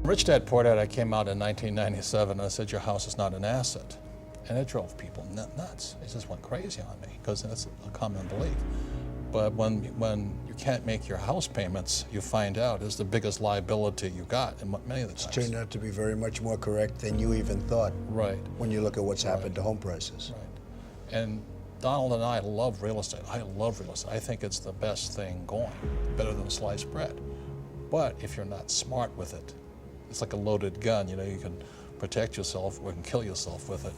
Rich Dad Poor Dad, I came out in 1997 and I said, your house is not an asset. And it drove people nuts. It just went crazy on me because it's a common belief. But when you can't make your house payments, you find out is the biggest liability you got in many of the times. It's turned out to be very much more correct than you even thought. Right. When you look at what's happened to home prices. Right. And Donald and I love real estate. I love real estate. I think it's the best thing going, better than sliced bread. But if you're not smart with it, it's like a loaded gun. You know, you can protect yourself or you can kill yourself with it.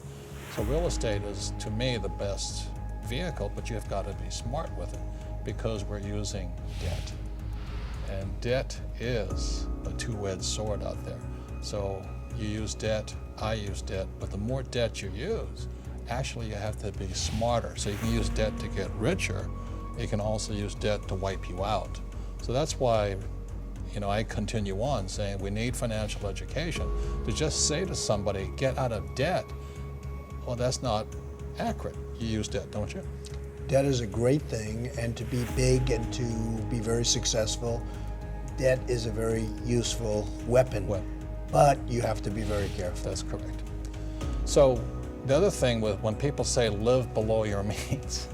So real estate is, to me, the best vehicle, but you've got to be smart with it because we're using debt. And debt is a two-edged sword out there. So you use debt, I use debt, but the more debt you use, actually you have to be smarter. So you can use debt to get richer. You can also use debt to wipe you out. So that's why, you know, I continue on saying we need financial education. To just say to somebody, get out of debt, well, that's not accurate. You use debt, don't you? Debt is a great thing, and to be big and to be very successful, debt is a very useful weapon. But you have to be very careful. That's correct. So the other thing with when people say live below your means,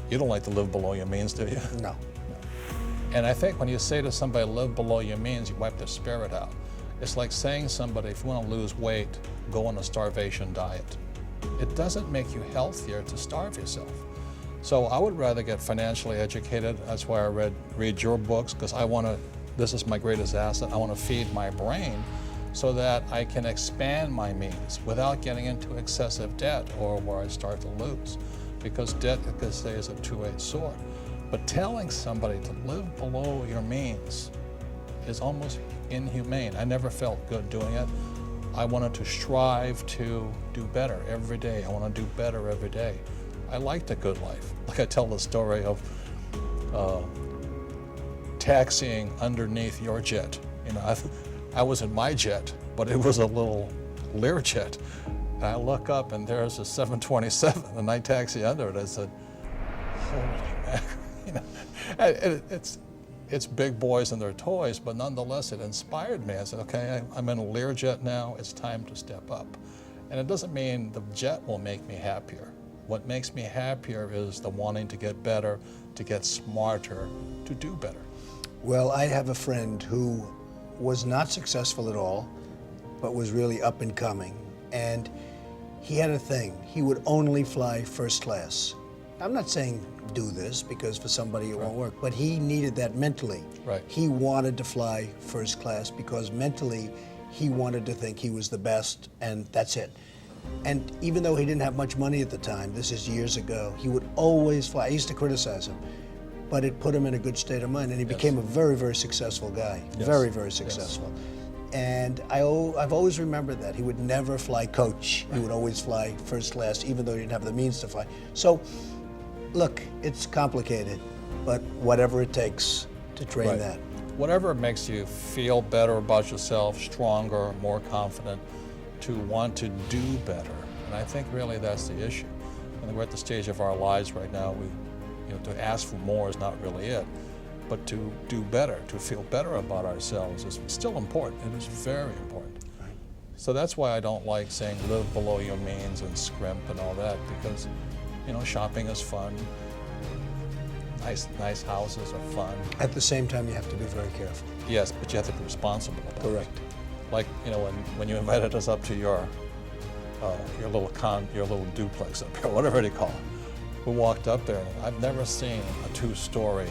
you don't like to live below your means, do you? No. And I think when you say to somebody live below your means, you wipe their spirit out. It's like saying somebody, if you want to lose weight, go on a starvation diet. It doesn't make you healthier to starve yourself. So I would rather get financially educated. That's why I read your books, because this is my greatest asset. I want to feed my brain so that I can expand my means without getting into excessive debt or where I start to lose. Because debt, like I say, is a two-edged sword. But telling somebody to live below your means is almost inhumane. I never felt good doing it. I wanted to strive to do better every day. I want to do better every day. I liked a good life. Like I tell the story of taxiing underneath your jet. You know, I was in my jet, but it was a little Learjet. And I look up and there's a 727, and I taxi under it. I said, holy mackerel. You know, it's big boys and their toys, but nonetheless it inspired me. I said, okay, I'm in a Learjet now, it's time to step up. And it doesn't mean the jet will make me happier. What makes me happier is the wanting to get better, to get smarter, to do better. Well, I have a friend who was not successful at all, but was really up and coming. And he had a thing. He would only fly first class. I'm not saying do this because for somebody it won't work, but he needed that mentally. Right. He wanted to fly first class because mentally he wanted to think he was the best, and that's it. And even though he didn't have much money at the time, this is years ago, he would always fly. I used to criticize him, but it put him in a good state of mind, and he became a very, very successful guy. Very, very successful. And I've always remembered that. He would never fly coach. He would always fly first class, even though he didn't have the means to fly. So, look, it's complicated, but whatever it takes to train that. Whatever makes you feel better about yourself, stronger, more confident, to want to do better. And I think really that's the issue. And we're at the stage of our lives right now, to ask for more is not really it, but to do better, to feel better about ourselves is still important. It is very important. Right. So that's why I don't like saying live below your means and scrimp and all that, because shopping is fun. Nice houses are fun. At the same time, you have to be very careful. Yes, but you have to be responsible about it. Correct. Like, when you invited us up to your little duplex up here, whatever they call it. We walked up there, and I've never seen a two-story,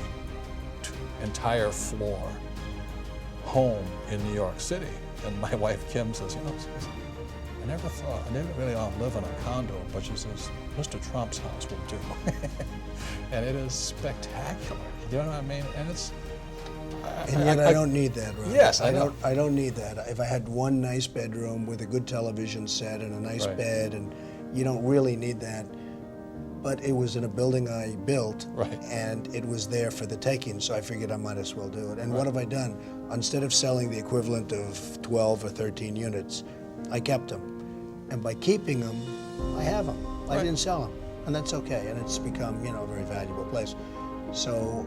entire floor home in New York City. And my wife Kim says, I never really want to live in a condo, but she says, Mr. Trump's house will do. And it is spectacular. You know what I mean? And it's... And yet I don't need that, right? Yes, I know. I don't need that. If I had one nice bedroom with a good television set and a nice bed, and you don't really need that. But it was in a building I built, and it was there for the taking, so I figured I might as well do it. And what have I done? Instead of selling the equivalent of 12 or 13 units, I kept them. And by keeping them, I have them. I didn't sell them, and that's okay. And it's become, a very valuable place. So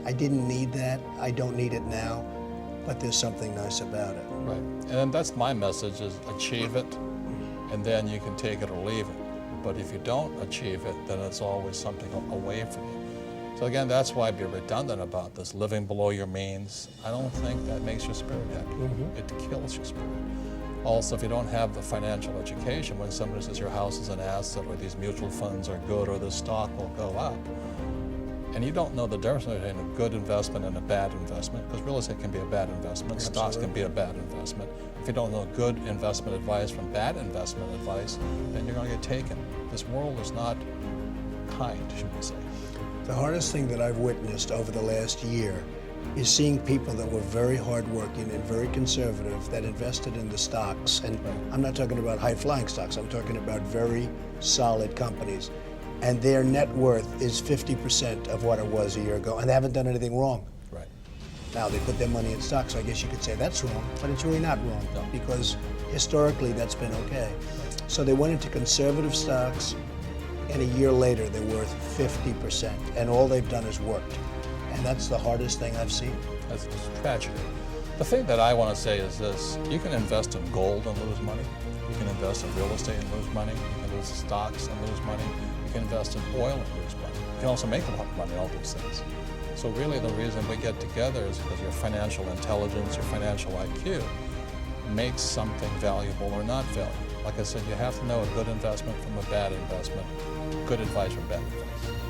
I didn't need that. I don't need it now. but there's something nice about it. Right. And then that's my message is achieve it, and then you can take it or leave it. But if you don't achieve it, then it's always something away from you. So again, that's why I'd be redundant about this, living below your means. I don't think that makes your spirit happy. It kills your spirit. Also, if you don't have the financial education, when somebody says your house is an asset or these mutual funds are good or this stock will go up, and you don't know the difference between a good investment and a bad investment, because real estate can be a bad investment, stocks can be a bad investment. If you don't know good investment advice from bad investment advice, then you're going to get taken. This world is not kind, should we say. The hardest thing that I've witnessed over the last year is seeing people that were very hardworking and very conservative that invested in the stocks. And I'm not talking about high-flying stocks. I'm talking about very solid companies. And their net worth is 50% of what it was a year ago, and they haven't done anything wrong. Right. Now, they put their money in stocks, so I guess you could say that's wrong, but it's really not wrong, No. because historically that's been okay. So they went into conservative stocks, and a year later they're worth 50%, and all they've done is worked. And that's the hardest thing I've seen. That's just tragedy. The thing that I want to say is this: you can invest in gold and lose money. You can invest in real estate and lose money. You can lose stocks and lose money. You can invest in oil and lose money. You can also make a lot of money, all these things. So really the reason we get together is because your financial intelligence, your financial IQ makes something valuable or not valuable. Like I said, you have to know a good investment from a bad investment, good advice from bad advice.